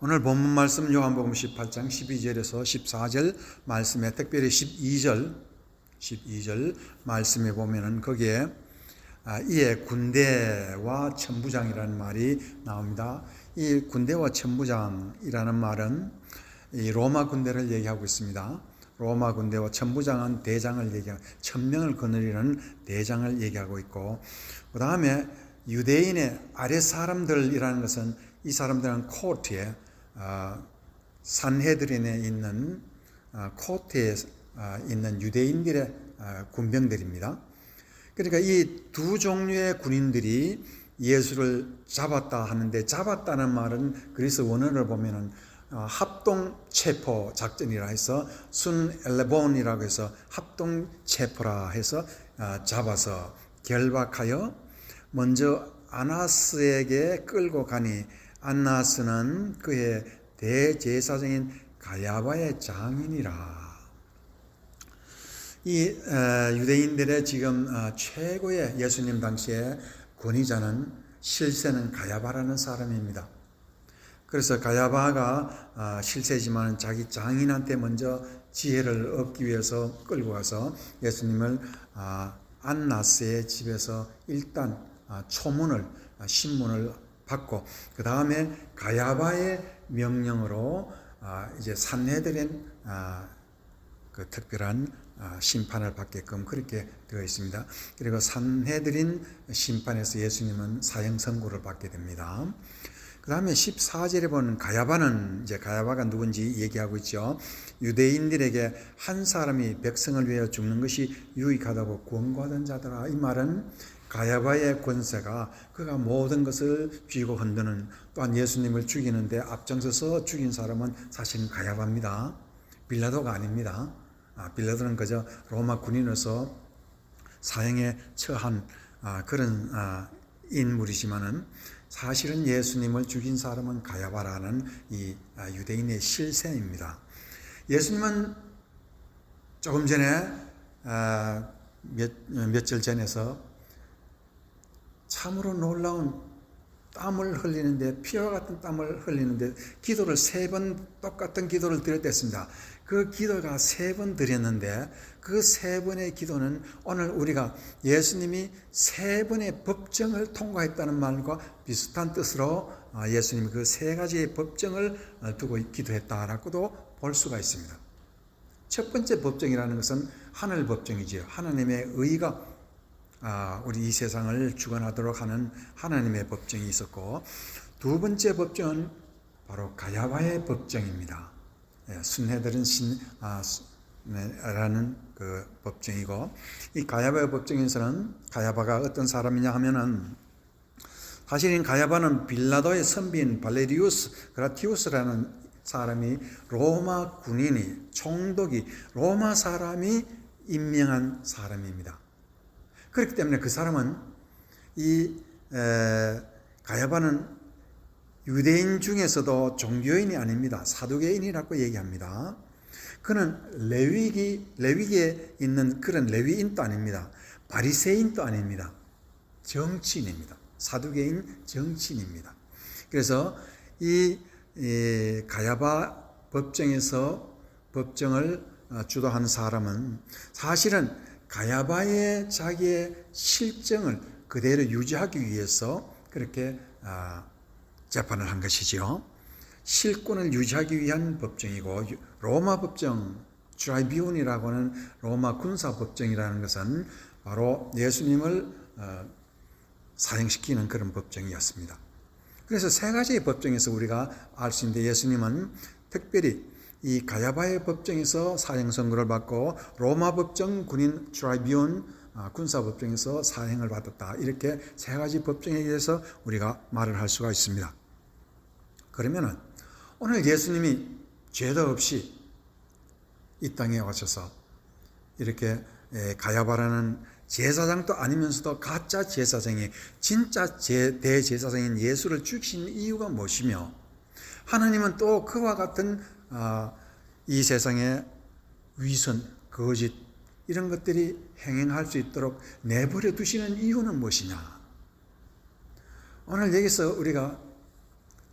오늘 본문 말씀 요한복음 18장 12절에서 14절 말씀에 특별히 12절 말씀에 보면은 거기에 이에 군대와 천부장이라는 말이 나옵니다. 이 군대와 천부장이라는 말은 이 로마 군대를 얘기하고 있습니다. 로마 군대와 천부장은 대장을 얘기하고 1000명을 거느리는 대장을 얘기하고 있고, 그 다음에 유대인의 아래 사람들이라는 것은 이 사람들은 코트에 산헤드린에 있는 코트에 있는 유대인들의 군병들입니다. 그러니까 이 두 종류의 군인들이 예수를 잡았다 하는데, 잡았다는 말은 그리스 원어를 보면은 합동 체포 작전이라 해서 순 엘레본이라고 해서 합동 체포라 해서 잡아서 결박하여 먼저 아나스에게 끌고 가니, 안나스는 그의 대제사장인 가야바의 장인이라. 이 유대인들의 지금 최고의 예수님 당시의 권위자는 실세는 가야바라는 사람입니다. 그래서 가야바가 실세지만 자기 장인한테 먼저 지혜를 얻기 위해서 끌고 가서 예수님을 안나스의 집에서 일단 초문을 신문을 받고, 그 다음에 가야바의 명령으로 이제 산헤드린 그 특별한 심판을 받게끔 그렇게 되어 있습니다. 그리고 산헤드린 심판에서 예수님은 사형 선고를 받게 됩니다. 그 다음에 14절에 보는 가야바는, 이제 가야바가 누군지 얘기하고 있죠. 유대인들에게 한 사람이 백성을 위하여 죽는 것이 유익하다고 권고하던 자들아. 이 말은 가야바의 권세가, 그가 모든 것을 쥐고 흔드는, 또한 예수님을 죽이는데 앞장서서 죽인 사람은 사실은 가야바입니다. 빌라도가 아닙니다. 빌라도는 그저 로마 군인으로서 사형에 처한 그런 인물이지만은, 사실은 예수님을 죽인 사람은 가야바라는 이 유대인의 실세입니다. 예수님은 조금 전에 며칠 전에서 참으로 놀라운 땀을 흘리는데, 피와 같은 땀을 흘리는데 기도를 3번 똑같은 기도를 드렸습니다. 그 기도가 3번 드렸는데, 그 3번의 기도는 오늘 우리가 예수님이 3번의 법정을 통과했다는 말과 비슷한 뜻으로 예수님이 그 3가지의 법정을 두고 기도했다라고도 볼 수가 있습니다. 첫 번째 법정이라는 것은 하늘 법정이지요. 하나님의 의가 우리 이 세상을 주관하도록 하는 하나님의 법정이 있었고, 두 번째 법정은 바로 가야바의 법정입니다. 순회들은 라는 그 법정이고, 이 가야바의 법정에서는 가야바가 어떤 사람이냐 하면은, 사실은 가야바는 빌라도의 선비인 발레리우스 그라티우스라는 사람이, 로마 군인이, 총독이, 로마 사람이 임명한 사람입니다. 그렇기 때문에 그 사람은, 이 가야바는 유대인 중에서도 종교인이 아닙니다. 사두개인이라고 얘기합니다. 그는 레위기에 있는 그런 레위인도 아닙니다. 바리새인도 아닙니다. 정치인입니다. 사두개인 정치인입니다. 그래서 이 가야바 법정에서 법정을 주도한 사람은 사실은 가야바의 자기의 실정을 그대로 유지하기 위해서 그렇게 재판을 한 것이지요. 실권을 유지하기 위한 법정이고, 로마 법정, 트라이뷴이라고 하는 로마 군사 법정이라는 것은 바로 예수님을 사형시키는 그런 법정이었습니다. 그래서 3가지의 법정에서 우리가 알 수 있는데, 예수님은 특별히 이 가야바의 법정에서 사형 선고를 받고, 로마 법정 군인 트라이뷴 군사 법정에서 사형을 받았다. 이렇게 3가지 법정에 대해서 우리가 말을 할 수가 있습니다. 그러면은 오늘 예수님이 죄도 없이 이 땅에 오셔서 이렇게 가야바라는 제사장도 아니면서도 가짜 제사장이 진짜 대제사장인 예수를 죽이신 이유가 무엇이며, 하나님은 또 그와 같은 이 세상의 위선, 거짓 이런 것들이 행행할 수 있도록 내버려 두시는 이유는 무엇이냐? 오늘 여기서 우리가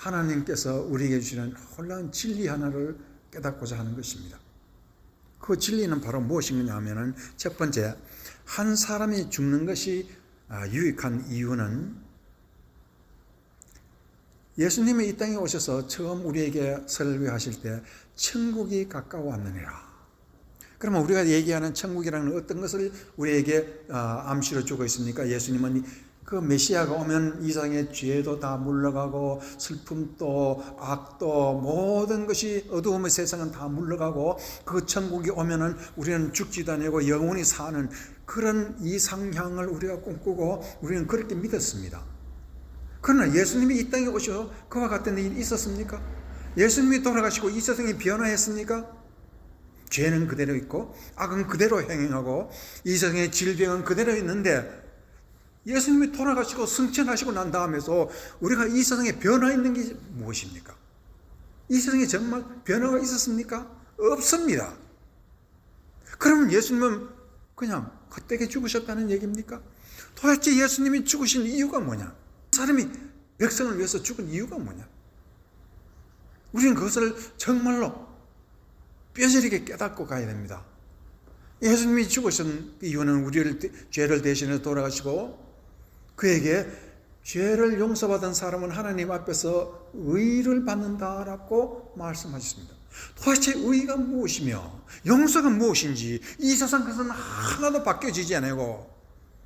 하나님께서 우리에게 주시는 놀라운 진리 하나를 깨닫고자 하는 것입니다. 그 진리는 바로 무엇이냐 하면은 첫 번째, 한 사람이 죽는 것이 유익한 이유는 예수님이 이 땅에 오셔서 처음 우리에게 설교하실 때 천국이 가까워왔느니라. 그러면 우리가 얘기하는 천국이라는 어떤 것을 우리에게 암시로 주고 있습니까? 예수님은 그 메시아가 오면 이 세상의 죄도 다 물러가고 슬픔도 악도 모든 것이 어두움의 세상은 다 물러가고 그 천국이 오면은 우리는 죽지도 않고 영원히 사는 그런 이상향을 우리가 꿈꾸고 우리는 그렇게 믿었습니다. 그러나 예수님이 이 땅에 오셔서 그와 같은 일이 있었습니까? 예수님이 돌아가시고 이 세상이 변화했습니까? 죄는 그대로 있고 악은 그대로 행행하고 이 세상의 질병은 그대로 있는데 예수님이 돌아가시고 승천하시고 난 다음에서 우리가 이 세상에 변화 있는 게 무엇입니까? 이 세상에 정말 변화가 있었습니까? 없습니다. 그러면 예수님은 그냥 헛되게 죽으셨다는 얘기입니까? 도대체 예수님이 죽으신 이유가 뭐냐? 사람이 백성을 위해서 죽은 이유가 뭐냐? 우리는 그것을 정말로 뼈저리게 깨닫고 가야 됩니다. 예수님이 죽으신 이유는 우리를 죄를 대신해 돌아가시고 그에게 죄를 용서받은 사람은 하나님 앞에서 의를 받는다라고 말씀하셨습니다. 도대체 의가 무엇이며 용서가 무엇인지 이 세상 것은 하나도 바뀌어지지 않고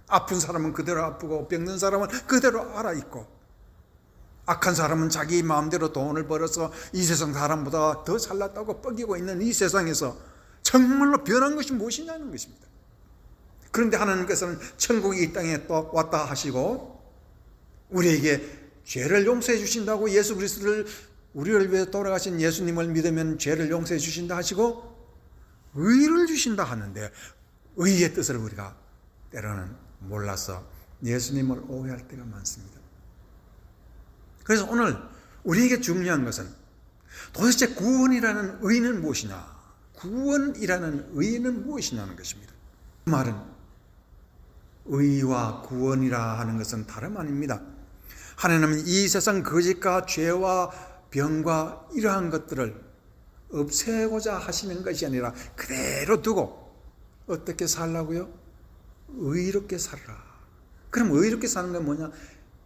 아픈 사람은 그대로 아프고 병든 사람은 그대로 알아있고 악한 사람은 자기 마음대로 돈을 벌어서 이 세상 사람보다 더 잘났다고 뻐기고 있는 이 세상에서 정말로 변한 것이 무엇이냐는 것입니다. 그런데 하나님께서는 천국이 이 땅에 또 왔다 하시고 우리에게 죄를 용서해 주신다고 예수 그리스도를 우리를 위해 돌아가신 예수님을 믿으면 죄를 용서해 주신다 하시고 의를 주신다 하는데 의의 뜻을 우리가 때로는 몰라서 예수님을 오해할 때가 많습니다. 그래서 오늘 우리에게 중요한 것은 도대체 구원이라는 의는 무엇이냐? 구원이라는 의는 무엇이냐는 것입니다. 그 말은 의와 구원이라 하는 것은 다름 아닙니다. 하나님은 이 세상 거짓과 죄와 병과 이러한 것들을 없애고자 하시는 것이 아니라 그대로 두고 어떻게 살라고요? 의롭게 살아라. 그럼 의롭게 사는 건 뭐냐?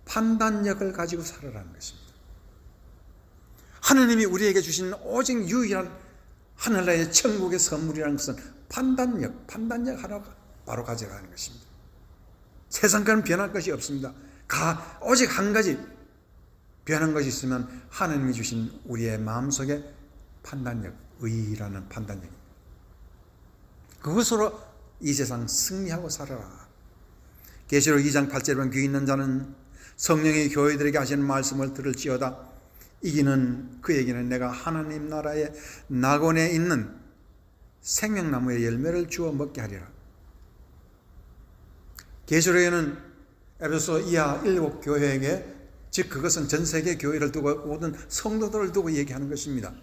판단력을 가지고 살아라는 것입니다. 하나님이 우리에게 주신 오직 유일한 하늘나라의 천국의 선물이라는 것은 판단력 하나 바로 가져가는 것입니다. 세상과는 변할 것이 없습니다. 오직 한 가지 변한 것이 있으면 하나님이 주신 우리의 마음속에 판단력, 의라는 판단력입니다. 그것으로 이 세상 승리하고 살아라. 계시록 2장 8절에 보면 귀 있는 자는 성령이 교회들에게 하시는 말씀을 들을지어다. 이기는 그에게는 내가 하나님 나라의 낙원에 있는 생명나무의 열매를 주어 먹게 하리라. 계시록에는 에베소 이하 7교회에게 즉 그것은 전 세계 교회를 두고 모든 성도들을 두고 얘기하는 것입니다.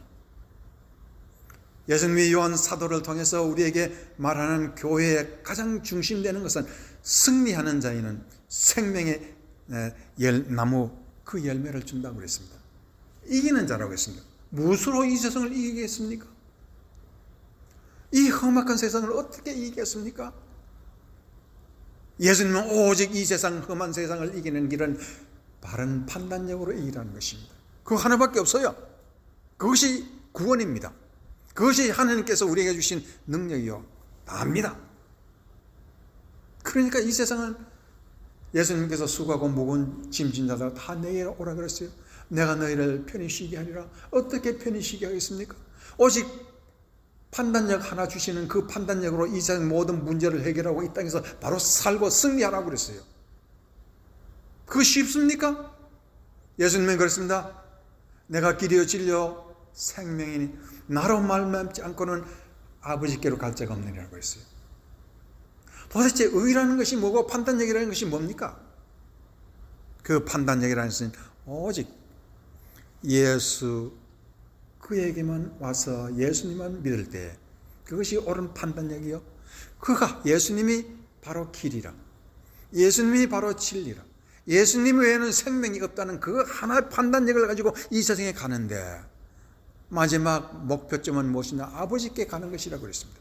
예수님이 요한 사도를 통해서 우리에게 말하는 교회의 가장 중심되는 것은 승리하는 자에는 생명의 나무 그 열매를 준다고 그랬습니다. 이기는 자라고 했습니다. 무엇으로 이 세상을 이기겠습니까? 이 험악한 세상을 어떻게 이기겠습니까? 예수님은 오직 이 세상 험한 세상을 이기는 길은 바른 판단력으로 이기라는 것입니다. 그거 하나밖에 없어요. 그것이 구원입니다. 그것이 하나님께서 우리에게 주신 능력이요 답니다. 그러니까 이 세상은 예수님께서 수고하고 무거운 짐진 자들 다 내게로 오라 그랬어요. 내가 너희를 편히 쉬게 하리라. 어떻게 편히 쉬게 하겠습니까? 오직 판단력 하나 주시는 그 판단력으로 이 세상 모든 문제를 해결하고 이 땅에서 바로 살고 승리하라고 그랬어요. 그거 쉽습니까? 예수님은 그랬습니다. 내가 길이요 진리요 생명이니 나로 말미암지 않고는 아버지께로 갈 자가 없느니라고 했어요. 도대체 의라는 것이 뭐고 판단력이라는 것이 뭡니까? 그 판단력이라는 것은 오직 예수 그에게만 와서 예수님만 믿을 때 그것이 옳은 판단력이요. 그가 예수님이 바로 길이라. 예수님이 바로 진리라. 예수님 외에는 생명이 없다는 그 하나의 판단력을 가지고 이 세상에 가는데 마지막 목표점은 무엇이냐? 아버지께 가는 것이라고 그랬습니다.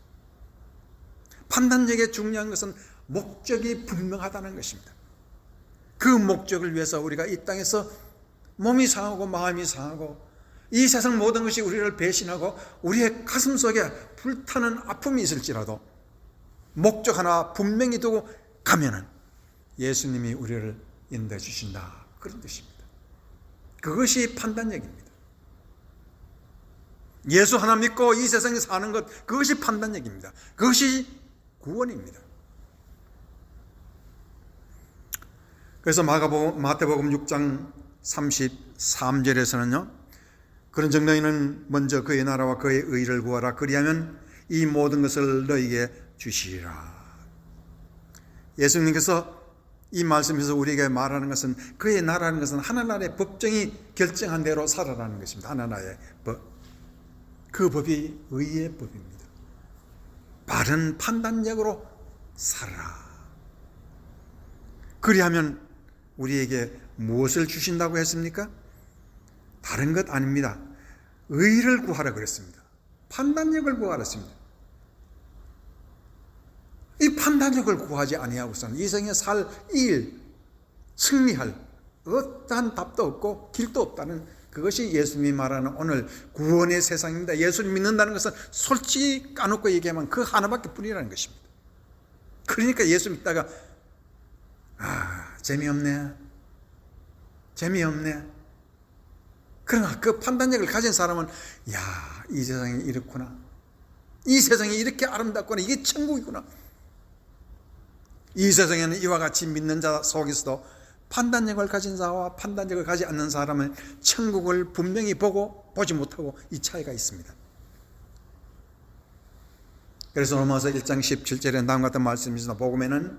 판단력에 중요한 것은 목적이 분명하다는 것입니다. 그 목적을 위해서 우리가 이 땅에서 몸이 상하고 마음이 상하고 이 세상 모든 것이 우리를 배신하고 우리의 가슴 속에 불타는 아픔이 있을지라도 목적 하나 분명히 두고 가면은 예수님이 우리를 인도해 주신다, 그런 뜻입니다. 그것이 판단력입니다. 예수 하나 믿고 이 세상에 사는 것, 그것이 판단력입니다. 그것이 구원입니다. 그래서 마태복음 6장 33절에서는요, 그런즉 너희는 먼저 그의 나라와 그의 의를 구하라. 그리하면 이 모든 것을 너희에게 주시리라. 예수님께서 이 말씀에서 우리에게 말하는 것은, 그의 나라는 것은 하나나라의 법정이 결정한 대로 살아라는 것입니다. 하나나라의 법. 그 법이 의의 법입니다. 바른 판단력으로 살아라. 그리하면 우리에게 무엇을 주신다고 했습니까? 다른 것 아닙니다. 의를 구하라 그랬습니다. 판단력을 구하라 했습니다. 이 판단력을 구하지 아니하고서는 이 세상에 살 일, 승리할 어떠한 답도 없고 길도 없다는, 그것이 예수님이 말하는 오늘 구원의 세상입니다. 예수를 믿는다는 것은 솔직히 까놓고 얘기하면 그 하나밖에 뿐이라는 것입니다. 그러니까 예수 믿다가 재미없네. 그러나 그 판단력을 가진 사람은 이 세상이 이렇구나. 이 세상이 이렇게 아름답구나. 이게 천국이구나. 이 세상에는 이와 같이 믿는 자 속에서도 판단력을 가진 자와 판단력을 가지 않는 사람은 천국을 분명히 보지 못하고 이 차이가 있습니다. 그래서 로마서 1장 17절에 다음과 같은 말씀이 있습니다. 복음에는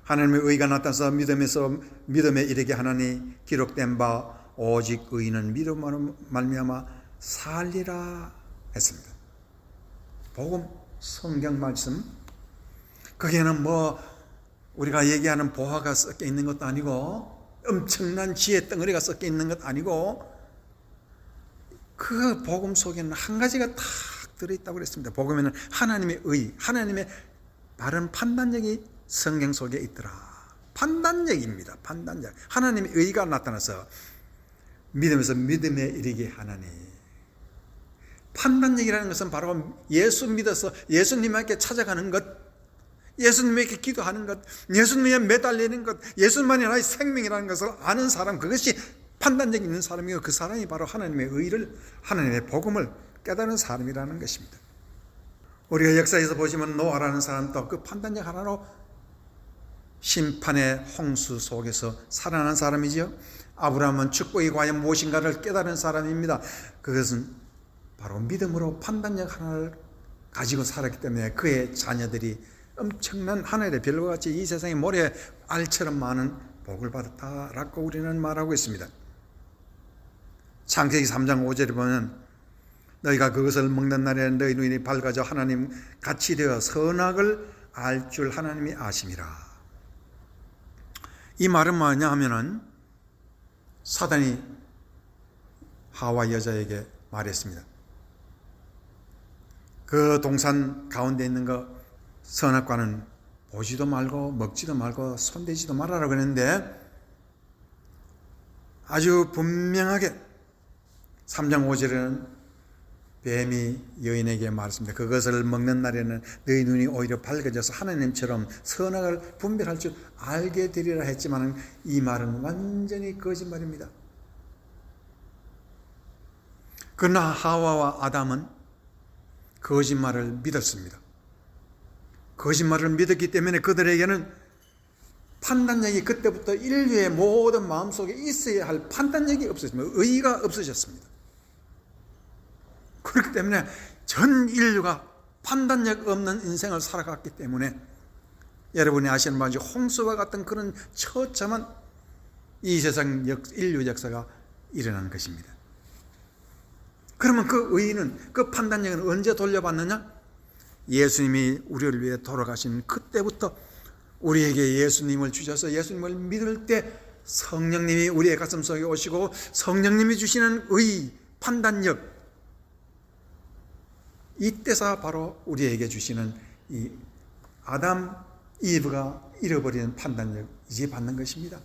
하나님의 의가 나타나서 믿음에 이르게 하나니 기록된 바 오직 의인은 믿음으로 말미암아 살리라 했습니다. 복음, 성경 말씀, 거기에는 우리가 얘기하는 보화가 섞여 있는 것도 아니고 엄청난 지혜 덩어리가 섞여 있는 것도 아니고, 그 복음 속에는 한 가지가 딱 들어있다고 그랬습니다. 복음에는 하나님의 의, 하나님의 바른 판단력이 성경 속에 있더라. 판단력입니다. 판단력. 하나님의 의가 나타나서 믿음에서 믿음에 이르게 하나니. 판단력이라는 것은 바로 예수 믿어서 예수님께 찾아가는 것, 예수님에게 기도하는 것, 예수님에 매달리는 것, 예수님만이 나의 생명이라는 것을 아는 사람, 그것이 판단력 있는 사람이고, 그 사람이 바로 하나님의 의를, 하나님의 복음을 깨달은 사람이라는 것입니다. 우리가 역사에서 보시면 노아라는 사람도 그 판단력 하나로 심판의 홍수 속에서 살아난 사람이지요. 아브라함은 축복이 과연 무엇인가를 깨달은 사람입니다. 그것은 바로 믿음으로 판단력 하나를 가지고 살았기 때문에 그의 자녀들이 엄청난 하늘의 별과 같이 이 세상에 모래 알처럼 많은 복을 받았다라고 우리는 말하고 있습니다. 창세기 3장 5절에 보면 너희가 그것을 먹는 날에 너희 눈이 밝아져 하나님 같이 되어 선악을 알 줄 하나님이 아심이라. 이 말은 뭐냐 하면은 사단이 하와 여자에게 말했습니다. 그 동산 가운데 있는 거 선악과는 보지도 말고 먹지도 말고 손대지도 말아라 그랬는데, 아주 분명하게 3장 5절에는 뱀이 여인에게 말했습니다. 그것을 먹는 날에는 너희 눈이 오히려 밝아져서 하나님처럼 선악을 분별할 줄 알게 되리라 했지만, 이 말은 완전히 거짓말입니다. 그러나 하와와 아담은 거짓말을 믿었습니다. 거짓말을 믿었기 때문에 그들에게는 판단력이, 그때부터 인류의 모든 마음속에 있어야 할 판단력이 없어졌습니다. 의의가 없어졌습니다. 그렇기 때문에 전 인류가 판단력 없는 인생을 살아갔기 때문에 여러분이 아시는 바와 같이 홍수와 같은 그런 처참한 이 세상 인류 역사가 일어난 것입니다. 그러면 그 의의는, 그 판단력은 언제 돌려받느냐? 예수님이 우리를 위해 돌아가신 그때부터 우리에게 예수님을 주셔서 예수님을 믿을 때 성령님이 우리의 가슴 속에 오시고 성령님이 주시는 의, 판단력, 이때서 바로 우리에게 주시는 이 아담, 이브가 잃어버리는 판단력 이제 받는 것입니다.